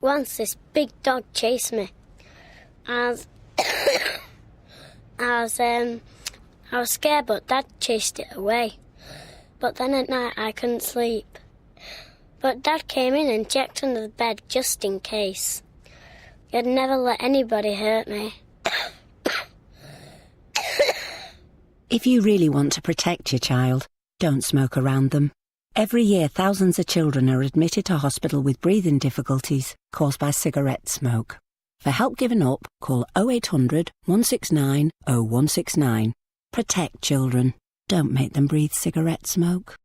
Once this big dog chased me. I was scared, but Dad chased it away. But then at night I couldn't sleep. But Dad came in and checked under the bed just in case. He'd never let anybody hurt me. If you really want to protect your child, don't smoke around them. Every year, thousands of children are admitted to hospital with breathing difficulties caused by cigarette smoke. For help given up, call 0800 169 0169. Protect children. Don't make them breathe cigarette smoke.